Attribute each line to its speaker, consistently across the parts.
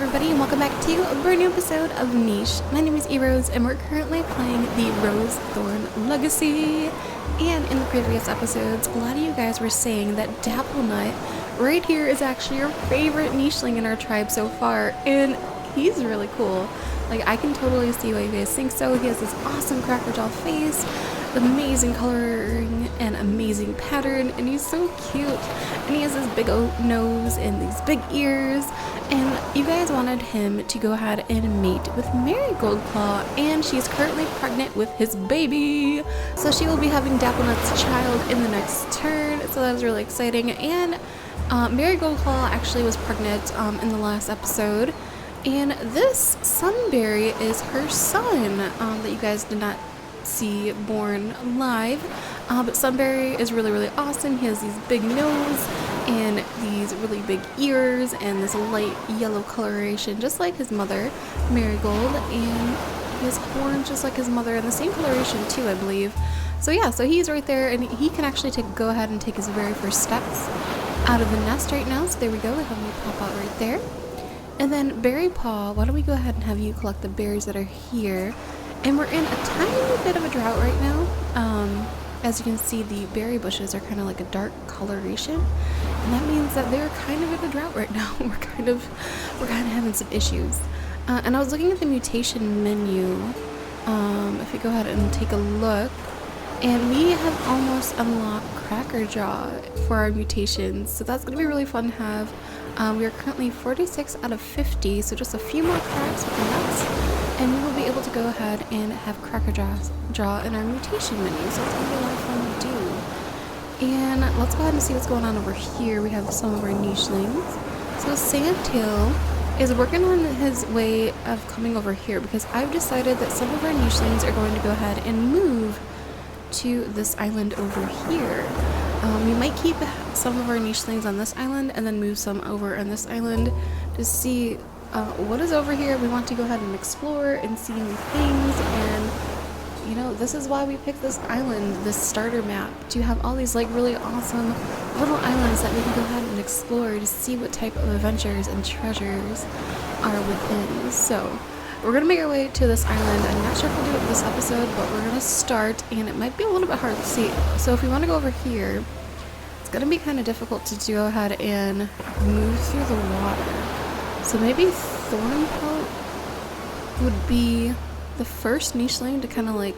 Speaker 1: everybody, and welcome back to a brand new episode of Niche. My name is E-Rose, and we're currently playing the Rosethorn Legacy. And in the previous episodes, a lot of you guys were saying that Dapplenut right here is actually your favorite nicheling in our tribe so far, and he's really cool. Like, I can totally see why you guys think so. He has this awesome crackerjaw face, amazing coloring, and amazing pattern, and he's so cute. And he has this big nose and these big ears. And you guys wanted him to go ahead and mate with Marigoldclaw, and she's currently pregnant with his baby. So she will be having Dapplenut's child in the next turn. So that was really exciting. And Marigoldclaw actually was pregnant in the last episode. And this Sunberry is her son that you guys did not see born live. But Sunberry is really awesome. He has these big nose and these really big ears and this light yellow coloration just like his mother, Marigold. And he has horns just like his mother and the same coloration too, I believe. So yeah, so he's right there, and he can actually go ahead and take his very first steps out of the nest right now. So there we go. We have him pop out right there. And then Berry Paw, why don't we go ahead and have you collect the berries that are here. And we're in a tiny bit of a drought right now. As you can see, the berry bushes are kind of like a dark coloration. And that means that they're kind of in a drought right now. We're kind of having some issues. And I was looking at the mutation menu. If we go ahead and take a look. And we have almost unlocked Crackerjaw for our mutations. So that's going to be really fun to have. We are currently 46 out of 50, so just a few more cracks with the nuts, and we will be able to go ahead and have Crackerjaw in our mutation menu, so it's going to be a lot of fun to do. And let's go ahead and see what's going on over here. We have some of our nichelings. So Sandtail is working on his way of coming over here, because I've decided that some of our nichelings are going to go ahead and move to this island over here. We might keep some of our nichelings on this island and then move some over on this island to see what is over here. We want to go ahead and explore and see new things, and you know, this is why we picked this island, this starter map, to have all these like really awesome little islands that we can go ahead and explore to see what type of adventures and treasures are within. So we're gonna make our way to this island. I'm not sure if we'll do it this episode, but we're gonna start, and it might be a little bit hard to see. So if we want to go over here, it's gonna be kind of difficult to go ahead and move through the water. So maybe Thornpout would be the first nicheling to kind of like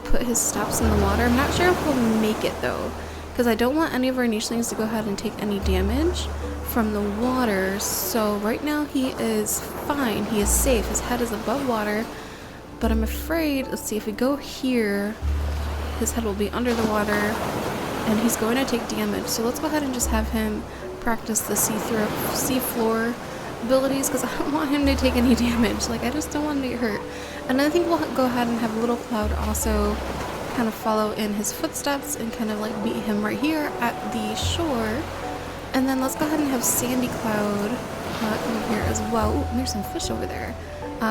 Speaker 1: put his steps in the water. I'm not sure if we'll make it though, because I don't want any of our nichelings to go ahead and take any damage from the water. So right now he is fine, he is safe, his head is above water, but I'm afraid, let's see, if we go here, his head will be under the water and he's going to take damage. So let's go ahead and just have him practice the seafloor abilities, because I don't want him to take any damage. Like, I just don't want him to get hurt. And I think we'll go ahead and have Little Cloud also kind of follow in his footsteps and kind of like meet him right here at the shore. And then let's go ahead and have Sandy Cloud come here as well. Ooh, and there's some fish over there.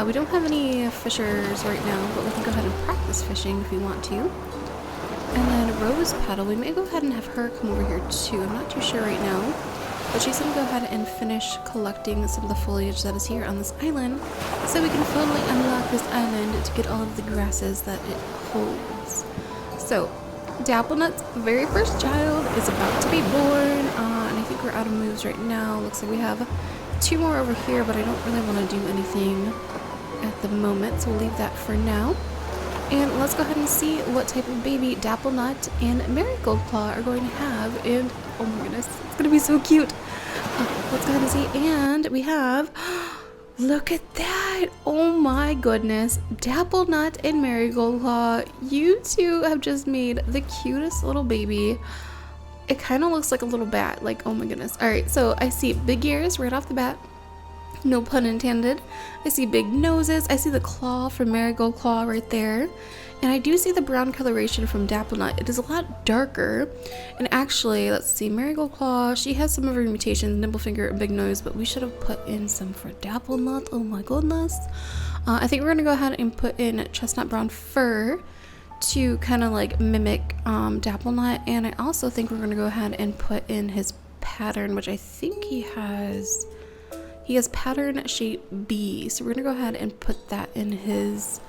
Speaker 1: We don't have any fishers right now, but we can go ahead and practice fishing if we want to. And then Rose Petal, we may go ahead and have her come over here too. I'm not too sure right now, but she's going to go ahead and finish collecting some of the foliage that is here on this island, so we can finally unlock this island to get all of the grasses that it holds. So Dapplenut's very first child is about to be born, and I think we're out of moves right now. Looks like we have 2 more over here, but I don't really want to do anything at the moment, so we'll leave that for now. And let's go ahead and see what type of baby Dapplenut and Marigoldclaw are going to have. And oh my goodness, it's going to be so cute. Let's go ahead and see. And we have, look at that. Oh my goodness. Dapplenut and Marigoldclaw, you two have just made the cutest little baby. It kind of looks like a little bat. Like, oh my goodness. All right, so I see big ears right off the bat. No pun intended. I see big noses. I see the claw from Marigoldclaw right there. And I do see the brown coloration from Dapplenut. It is a lot darker. And actually, let's see, Marigoldclaw, she has some of her mutations, Nimble Finger and Big Nose, but we should have put in some for Dapplenut. Oh my goodness. I think we're going to go ahead and put in Chestnut Brown Fur to kind of like mimic Dapplenut. And I also think we're going to go ahead and put in his pattern, which I think he has... He has pattern shape B, so we're gonna go ahead and put that in his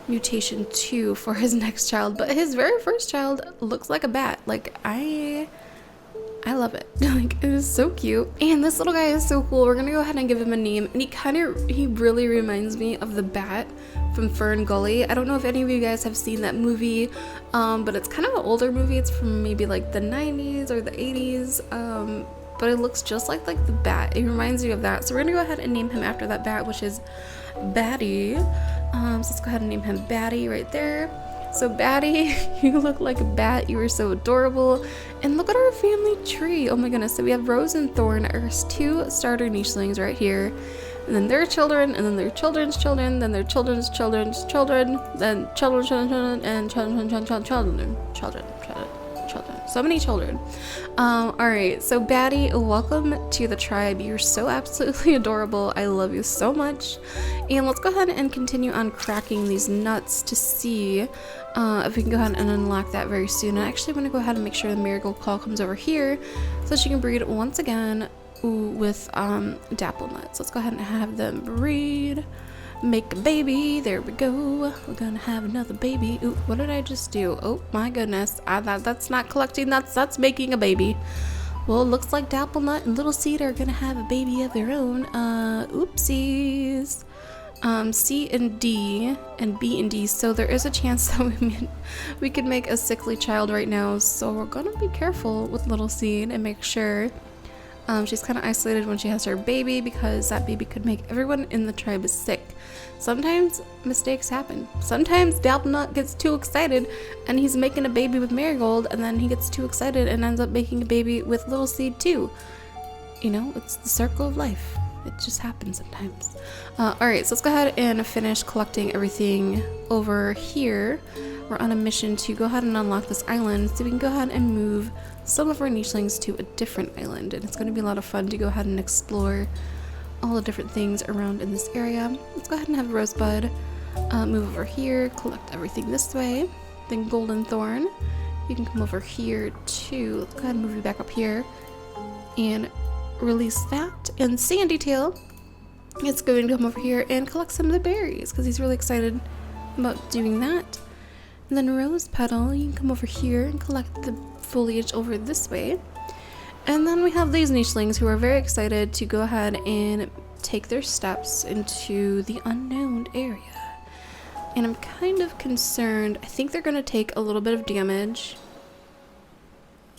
Speaker 1: mutation 2 for his next child. But his very first child looks like a bat. Like, I love it. Like, it is so cute. And this little guy is so cool. We're gonna go ahead and give him a name, and he really reminds me of the bat from Fern Gully. I don't know if any of you guys have seen that movie, but it's kind of an older movie. It's from maybe like the 90s or the 80s, but it looks just like the bat. It reminds me of that. So we're gonna go ahead and name him after that bat, which is Batty. So let's go ahead and name him Batty right there. So Batty, you look like a bat. You are so adorable. And look at our family tree. Oh my goodness. So we have Rose and Thorn, our 2 starter nichelings right here. And then their children, and then their children's children, then their children's children's children, then children's children, and children. So many children. Alright, so Batty, welcome to the tribe. You're so absolutely adorable. I love you so much. And let's go ahead and continue on cracking these nuts to see if we can go ahead and unlock that very soon. I actually want to go ahead and make sure the marigold claw comes over here so she can breed once again with Dapple Nut. So let's go ahead and have them breed. Make a baby. There we go. We're gonna have another baby. Ooh, what did I just do? Oh my goodness. That's not collecting nuts. That's making a baby. Well, it looks like Dapple Nut and Little Seed are gonna have a baby of their own. Oopsies. C and D and B and D. So there is a chance that we could make a sickly child right now. So we're gonna be careful with Little Seed and make sure. She's kind of isolated when she has her baby because that baby could make everyone in the tribe sick. Sometimes mistakes happen. Sometimes Dapplenut gets too excited and he's making a baby with Marigold, and then he gets too excited and ends up making a baby with Little Seed too. You know, it's the circle of life. It just happens sometimes. Alright, so let's go ahead and finish collecting everything over here. We're on a mission to go ahead and unlock this island so we can go ahead and move some of our nichelings to a different island, and it's going to be a lot of fun to go ahead and explore all the different things around in this area. Let's go ahead and have Rosebud move over here, collect everything this way. Then Golden Thorn, you can come over here too. Let's go ahead and move you back up here and release that. And Sandy Tail is going to come over here and collect some of the berries because he's really excited about doing that. And then Rose Petal, you can come over here and collect the foliage over this way. And then we have these nichelings who are very excited to go ahead and take their steps into the unknown area. And I'm kind of concerned. I think they're going to take a little bit of damage.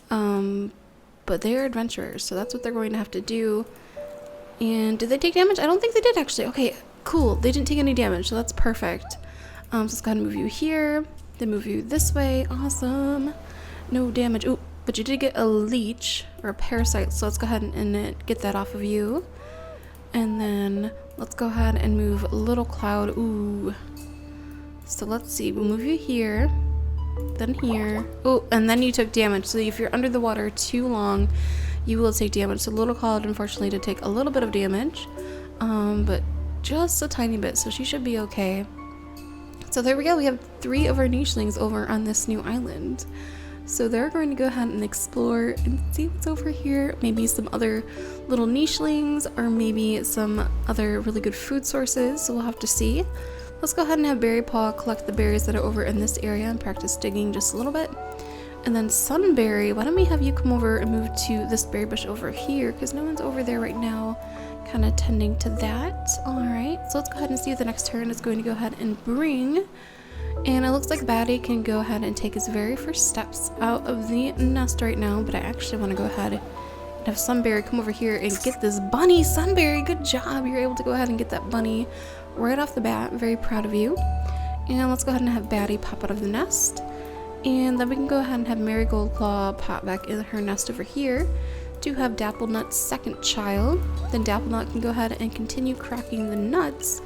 Speaker 1: But they're adventurers, so that's what they're going to have to do. And did they take damage? I don't think they did actually. Okay, cool. They didn't take any damage, so that's perfect. So let's go ahead and move you here. Then move you this way. Awesome. No damage. Ooh, but you did get a leech or a parasite, so let's go ahead and get that off of you. And then let's go ahead and move Little Cloud. Ooh. So let's see. We'll move you here. Then here. Oh, and then you took damage. So if you're under the water too long, you will take damage. So Little Cloud, unfortunately, did take a little bit of damage. But just a tiny bit, so she should be okay. So there we go. We have 3 of our nichelings over on this new island. So they're going to go ahead and explore and see what's over here. Maybe some other little nichelings or maybe some other really good food sources. So we'll have to see. Let's go ahead and have Berry Paw collect the berries that are over in this area and practice digging just a little bit. And then Sunberry, why don't we have you come over and move to this berry bush over here because no one's over there right now kind of tending to that. Alright, so let's go ahead and see what the next turn is going to go ahead and bring. And it looks like Batty can go ahead and take his very first steps out of the nest right now, but I actually want to go ahead and have Sunberry come over here and get this bunny. Sunberry, good job. You're able to go ahead and get that bunny right off the bat. Very proud of you. And let's go ahead and have Batty pop out of the nest. And then we can go ahead and have Marigold Claw pop back in her nest over here to have Dapplenut's second child. Then Dapplenut can go ahead and continue cracking the nuts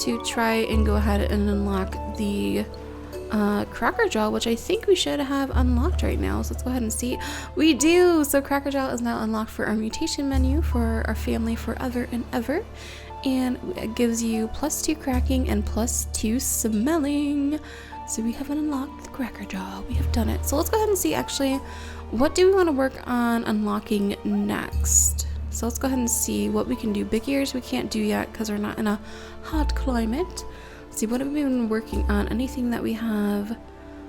Speaker 1: to try and go ahead and unlock the Cracker Jaw, which I think we should have unlocked right now. So let's go ahead and see. We do! So Cracker Jaw is now unlocked for our mutation menu for our family forever and ever. And it gives you +2 cracking and +2 smelling. So we have unlocked the Cracker Jaw. We have done it. So let's go ahead and see actually what do we want to work on unlocking next. So let's go ahead and see what we can do. Big ears we can't do yet because we're not in a hot climate. Let's see, what have we been working on? Anything that we have?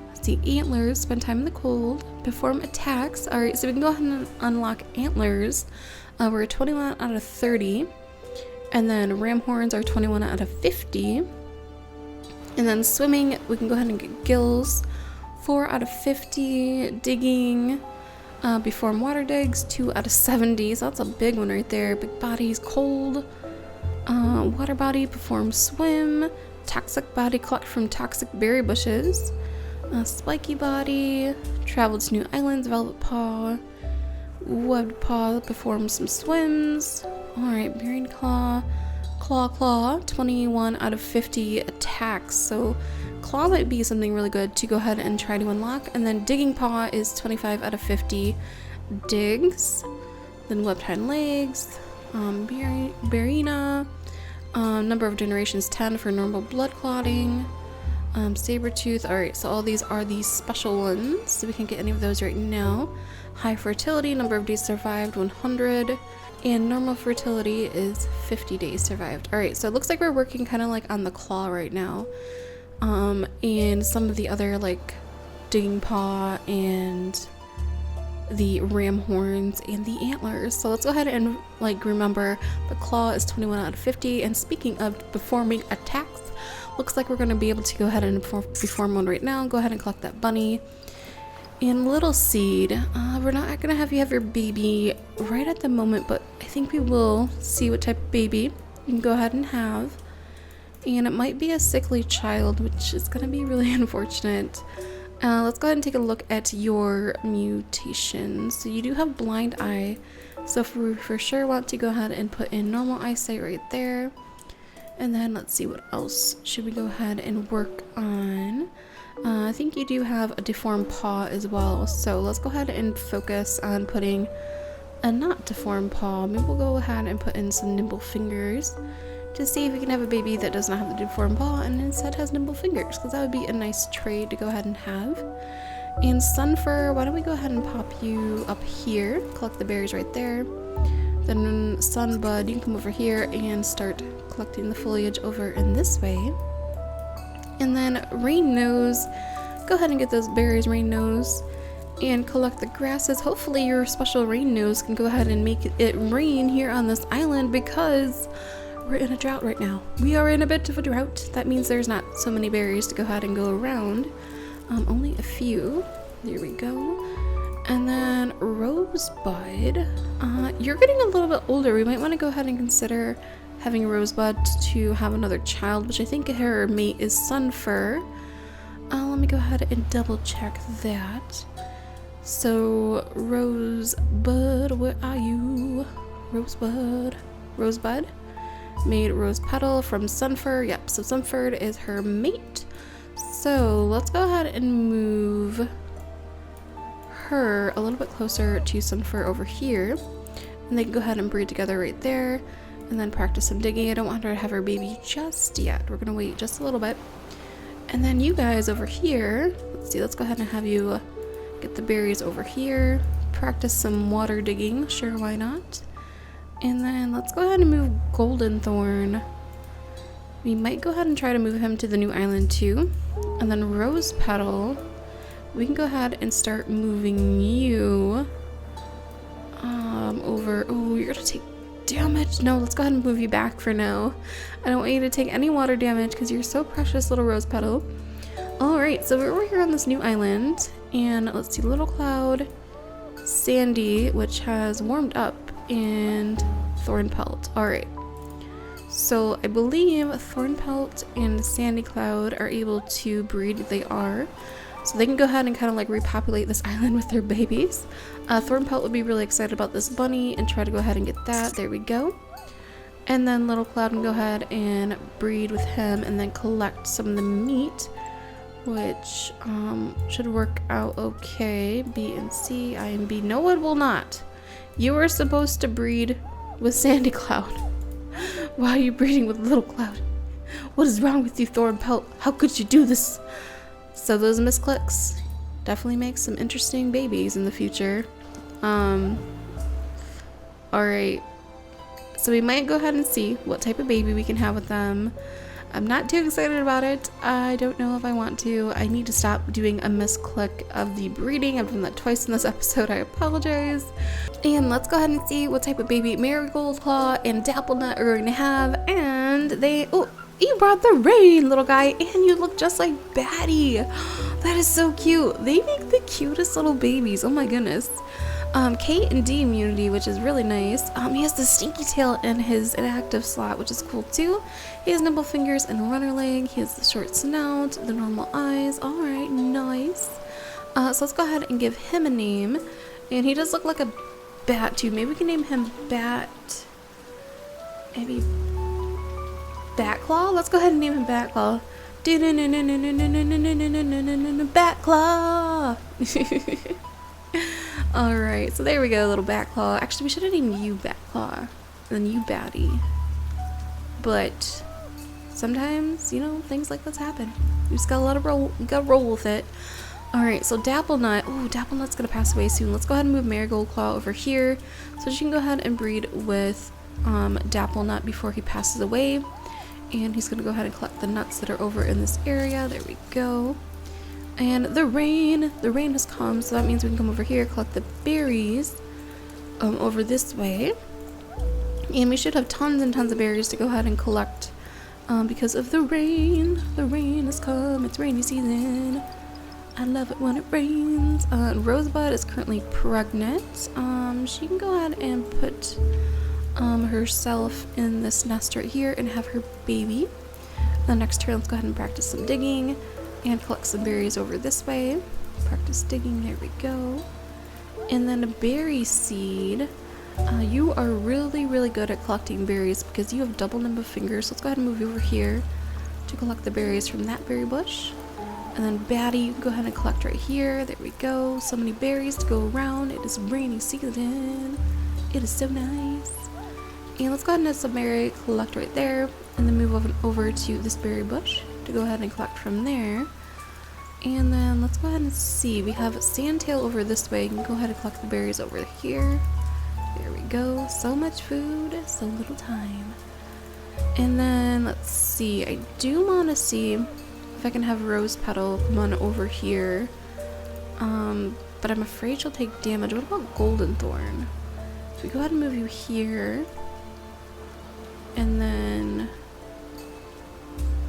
Speaker 1: Let's see, antlers, spend time in the cold, perform attacks. All right, so we can go ahead and unlock antlers. We're at 21 out of 30. And then ram horns are 21 out of 50. And then swimming, we can go ahead and get gills, 4 out of 50. Digging, perform water digs, 2 out of 70. So that's a big one right there. Big bodies, cold. Water body, perform swim. Toxic body, collect from toxic berry bushes. Spiky body, travel to new islands, velvet paw. Webbed paw, perform some swims. Alright, buried claw. Claw, 21 out of 50 attacks. So claw might be something really good to go ahead and try to unlock. And then digging paw is 25 out of 50 digs. Then webbed hind legs. Barina. Number of generations 10 for normal blood clotting. Saber tooth. Alright, so all these are the special ones. So we can't get any of those right now. High fertility, number of days survived 100. And normal fertility is 50 days survived. Alright, so it looks like we're working kind of like on the claw right now. And some of the other like digging paw and the ram horns and the antlers. So let's go ahead and like remember the claw is 21 out of 50. And speaking of performing attacks, looks like we're going to be able to go ahead and perform one right now. Go ahead and collect that bunny. And little seed, we're not going to have you have your baby right at the moment, but I think we will see what type of baby you can go ahead and have. And it might be a sickly child, which is going to be really unfortunate. Let's go ahead and take a look at your mutations. So you do have blind eye, so if we for sure want to go ahead and put in normal eyesight right there. And then let's see, what else should we go ahead and work on? I think you do have a deformed paw as well, so let's go ahead and focus on putting a not deformed paw. Maybe we'll go ahead and put in some nimble fingers to see if we can have a baby that does not have the deformed paw and instead has nimble fingers, because that would be a nice trade to go ahead and have. And sunfur, why don't we go ahead and pop you up here, collect the berries right there. Then sunbud, you can come over here and start collecting the foliage over in this way. And then rain nose, go ahead and get those berries, rain nose, and collect the grasses. Hopefully your special rain nose can go ahead and make it rain here on this island, because we're in a drought right now. We are in a bit of a drought. That means there's not so many berries to go ahead and go around. Only a few. There we go. And then Rosebud, you're getting a little bit older. We might want to go ahead and consider having Rosebud to have another child, which I think her mate is Sunfur. Let me go ahead and double check that. So Rosebud, where are you? Rosebud made Rose Petal from Sunfur. Yep, so Sunfur is her mate. So let's go ahead and move her a little bit closer to Sunfur over here, and they can go ahead and breed together right there, and then practice some digging. I don't want her to have her baby just yet. We're gonna wait just a little bit. And then you guys over here, let's see, let's go ahead and have you get the berries over here, practice some water digging, sure, why not? And then let's go ahead and move Golden Thorn. We might go ahead and try to move him to the new island too. And then Rose Petal, we can go ahead and start moving you over. Oh, you're gonna take damage. No, let's go ahead and move you back for now. I don't want you to take any water damage because you're so precious, little Rose Petal. Alright, so we're over here on this new island, and let's see, Little Cloud, Sandy, which has warmed up, and Thornpelt. Alright, so I believe Thornpelt and Sandy Cloud are able to breed. They are. So they can go ahead and kind of like repopulate this island with their babies. Thornpelt would be really excited about this bunny and try to go ahead and get that. There we go. And then Little Cloud can go ahead and breed with him and then collect some of the meat, which should work out okay. B and C, I and B. No, it will not. You were supposed to breed with Sandy Cloud. Why are you breeding with Little Cloud? What is wrong with you, Thornpelt? How could you do this? So those misclicks definitely make some interesting babies in the future. Alright, So we might go ahead and see what type of baby we can have with them. I'm not too excited about it. I don't know if I want to. I need to stop doing a misclick of the breeding. I've done that twice in this episode. I apologize. And let's go ahead and see what type of baby Marigold Claw and Dapple Nut are going to have. And oh, you brought the rain, little guy, and you look just like Batty. That is so cute. They make the cutest little babies. Oh my goodness. K and D immunity, which is really nice. He has the stinky tail in his inactive slot, which is cool too. He has nimble fingers and runner leg. He has the short snout, the normal eyes. All right, nice. So let's go ahead and give him a name. And he does look like a bat too. Maybe we can name him Bat. Maybe Batclaw. Let's go ahead and name him Batclaw. Batclaw. Alright, so there we go, little Batclaw. Actually, we should have named you Batclaw, and then you Batty. But sometimes, you know, things like this happen. We just gotta roll with it. Alright, so Dapplenut. Oh, Dapplenut's gonna pass away soon. Let's go ahead and move Marigold Claw over here so she can go ahead and breed with Dapplenut before he passes away. And he's gonna go ahead and collect the nuts that are over in this area. There we go. And the rain has come, so that means we can come over here, collect the berries over this way. And we should have tons and tons of berries to go ahead and collect because of the rain. The rain has come, it's rainy season. I love it when it rains. Rosebud is currently pregnant. She can go ahead and put herself in this nest right here and have her baby. The next turn, let's go ahead and practice some digging. And collect some berries over this way. Practice digging, there we go. And then a berry seed. You are really good at collecting berries because you have double nimble fingers. So let's go ahead and move you over here to collect the berries from that berry bush. And then Batty, you can go ahead and collect right here. There we go. So many berries to go around. It is rainy season. It is so nice. And let's go ahead and have some berry collect right there. And then move over to this berry bush to go ahead and collect from there. And then let's go ahead and see, we have Sandtail over this way. You can go ahead and collect the berries over here. There we go. So much food, so little time. And then let's see, I do want to see if I can have Rose Petal come on over here. But I'm afraid she'll take damage. What about Golden Thorn? So we go ahead and move you here. And then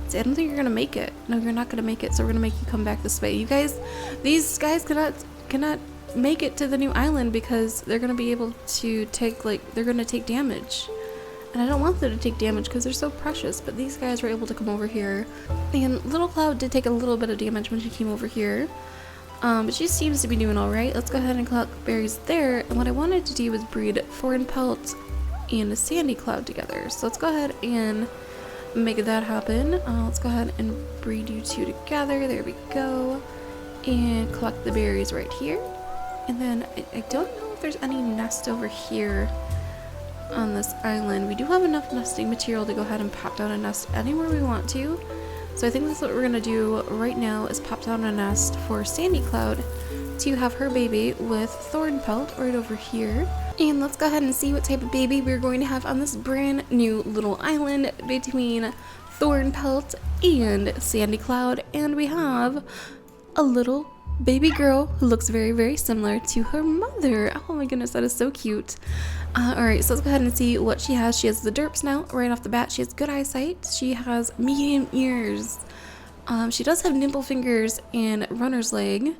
Speaker 1: I don't think you're gonna make it. No, you're not gonna make it, so we're gonna make you come back this way. You guys, these guys cannot make it to the new island because they're gonna be able to take, they're gonna take damage. And I don't want them to take damage because they're so precious, but these guys were able to come over here. And Little Cloud did take a little bit of damage when she came over here. But she seems to be doing alright. Let's go ahead and collect berries there. And what I wanted to do was breed Thorn Pelt and a Sandy Cloud together. So let's go ahead and make that happen. Let's go ahead and breed you two together. There we go. And collect the berries right here. And then I don't know if there's any nest over here on this island. We do have enough nesting material to go ahead and pop down a nest anywhere we want to. So I think that's what we're gonna do right now, is pop down a nest for Sandy Cloud to have her baby with Thorn Pelt right over here. And let's go ahead and see what type of baby we're going to have on this brand new little island between Thorn Pelt and Sandy Cloud. And we have a little baby girl who looks very similar to her mother. Oh my goodness, that is so cute. Alright, so let's go ahead and see what she has. She has the derp snout right off the bat. She has good eyesight. She has medium ears. She does have nimble fingers and runner's leg.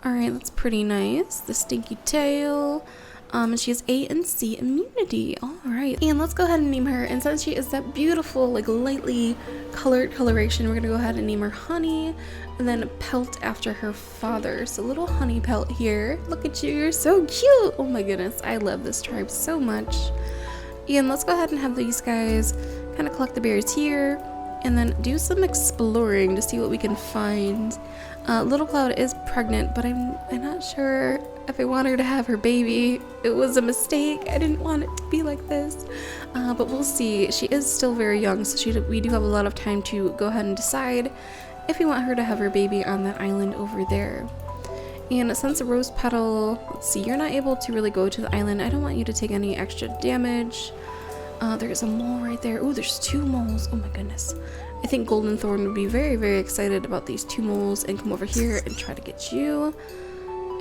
Speaker 1: Alright, that's pretty nice. The stinky tail. And she has A and C immunity. Alright, and let's go ahead and name her. And since she is that beautiful, lightly colored coloration, we're gonna go ahead and name her Honey, and then Pelt after her father. So little Honey Pelt here. Look at you, you're so cute. Oh my goodness, I love this tribe so much. And let's go ahead and have these guys kind of collect the berries here, and then do some exploring to see what we can find. Little Cloud is pregnant, but I'm not sure if I want her to have her baby. It was a mistake. I didn't want it to be like this. But we'll see. She is still very young, so we do have a lot of time to go ahead and decide if we want her to have her baby on that island over there. And since Rose Petal, let's see, you're not able to really go to the island. I don't want you to take any extra damage. There's a mole right there. Oh, there's 2 moles. Oh my goodness. I think Golden Thorn would be very, very excited about these 2 moles and come over here and try to get you.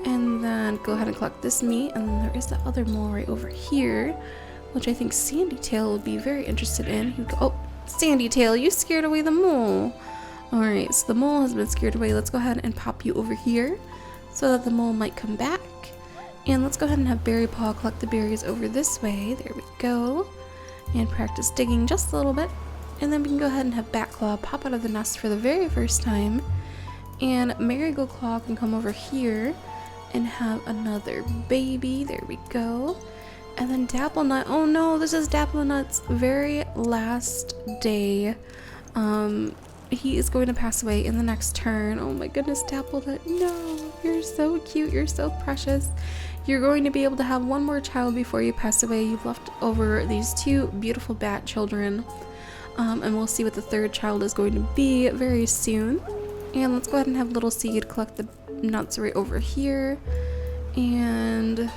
Speaker 1: And then go ahead and collect this meat. And then there is that other mole right over here, which I think Sandy Tail would be very interested in. Oh, Sandy Tail, you scared away the mole. Alright, so the mole has been scared away. Let's go ahead and pop you over here so that the mole might come back. And let's go ahead and have Berry Paw collect the berries over this way. There we go. And practice digging just a little bit. And then we can go ahead and have Batclaw pop out of the nest for the very first time. And Marigold Claw can come over here and have another baby. There we go. And then Dapplenut. Oh no, this is Dapplenut's very last day. He is going to pass away in the next turn. Oh my goodness, Dapplenut. No, you're so cute. You're so precious. You're going to be able to have one more child before you pass away. You've left over these 2 beautiful bat children. And we'll see what the 3rd child is going to be very soon. And let's go ahead and have Little Seed collect the nuts right over here. And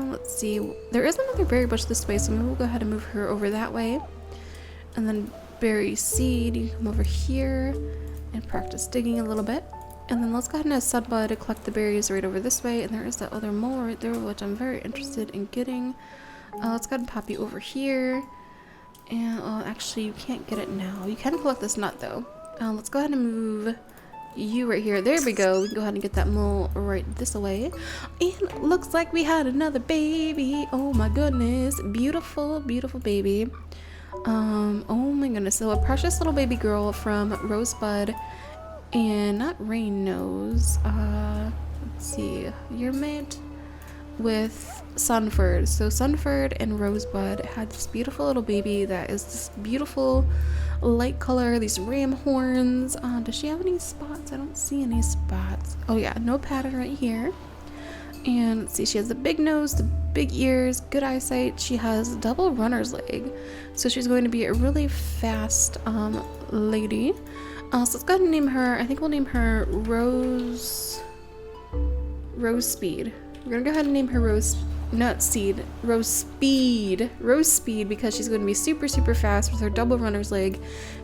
Speaker 1: let's see. There is another berry bush this way, so maybe we'll go ahead and move her over that way. And then Berry Seed, you can come over here and practice digging a little bit. And then let's go ahead and have Sudbud collect the berries right over this way. And there is that other mole right there, which I'm very interested in getting. Let's go ahead and pop you over here. And actually, you can't get it now. You can collect this nut though. Let's go ahead and move you right here. There we go. We can go ahead and get that mole right this way. And looks like we had another baby. Oh my goodness. Beautiful, beautiful baby. Oh my goodness. So a precious little baby girl from Rosebud and not Rain Nose. Let's see. You're mate with Sunford. So Sunford and Rosebud had this beautiful little baby that is this beautiful light color, these ram horns. Does she have any spots? I don't see any spots. Oh yeah, no pattern right here. And let's see, she has the big nose, the big ears, good eyesight. She has double runner's leg. So she's going to be a really fast lady. So let's go ahead and name her, I think we'll name her Rose Speed. We're gonna go ahead and name her Rose Speed because she's going to be super, super fast with her double runner's leg.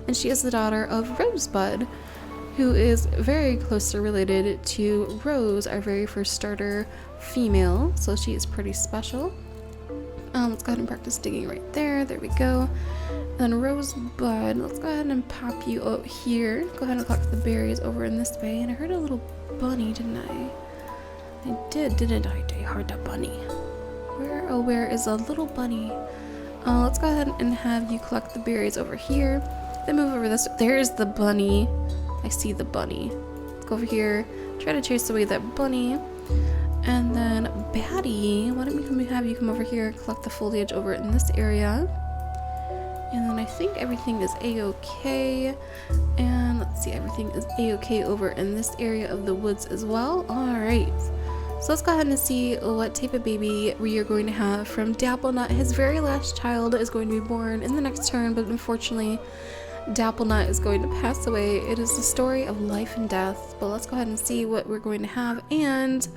Speaker 1: And she is the daughter of Rosebud, who is very closely related to Rose, our very first starter female. So she is pretty special. Let's go ahead and practice digging right there. There we go. Then Rosebud, let's go ahead and pop you out here. Go ahead and collect the berries over in this way. And I heard a little bunny, didn't I? I did, didn't I? I heard a bunny. Where is a little bunny? Let's go ahead and have you collect the berries over here. Then move over this. There's the bunny. I see the bunny. Let's go over here. Try to chase away that bunny. And then Batty, why don't we have you come over here and collect the foliage over in this area. And then I think everything is a-okay. And let's see, everything is a-okay over in this area of the woods as well. Alright. So let's go ahead and see what type of baby we are going to have from Dapplenut. His very last child is going to be born in the next turn, but unfortunately Dapplenut is going to pass away. It is the story of life and death, but let's go ahead and see what we're going to have. And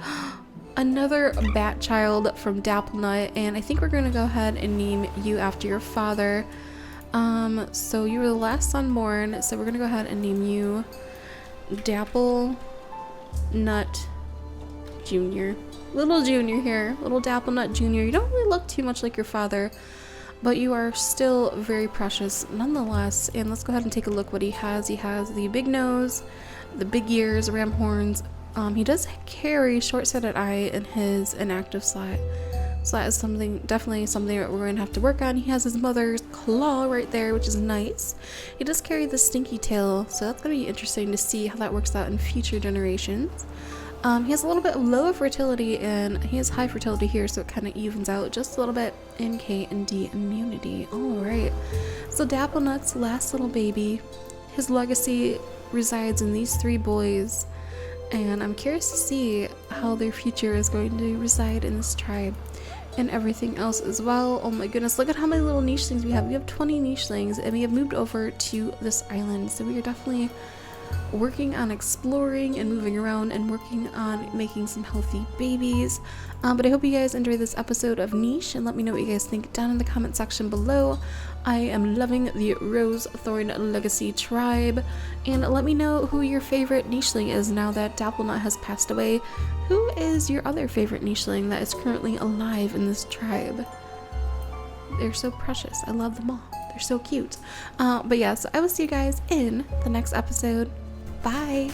Speaker 1: another bat child from Dapplenut, and I think we're going to go ahead and name you after your father. So you were the last son born, so we're going to go ahead and name you Dapple Nut Jr. Little Junior here. Little Dapplenut Jr. You don't really look too much like your father, but you are still very precious nonetheless. And let's go ahead and take a look what he has. He has the big nose, the big ears, ram horns. He does carry short-sighted eye in his inactive slot. So that is definitely something that we're going to have to work on. He has his mother's claw right there, which is nice. He does carry the stinky tail, so that's going to be interesting to see how that works out in future generations. He has a little bit of lower fertility and he has high fertility here, so it kind of evens out just a little bit in K and D immunity. Alright, so Dapplenut's last little baby, his legacy resides in these 3 boys, and I'm curious to see how their future is going to reside in this tribe and everything else as well. Oh my goodness, look at how many little nichelings we have. We have 20 nichelings and we have moved over to this island, so we are definitely working on exploring and moving around and working on making some healthy babies. But I hope you guys enjoyed this episode of Niche, and let me know what you guys think down in the comment section below. I am loving the Rosethorn Legacy tribe, and let me know who your favorite nicheling is now that Dapplenut has passed away. Who is your other favorite nicheling that is currently alive in this tribe? They're so precious. I love them all. They're so cute. But yeah, so I will see you guys in the next episode. Bye!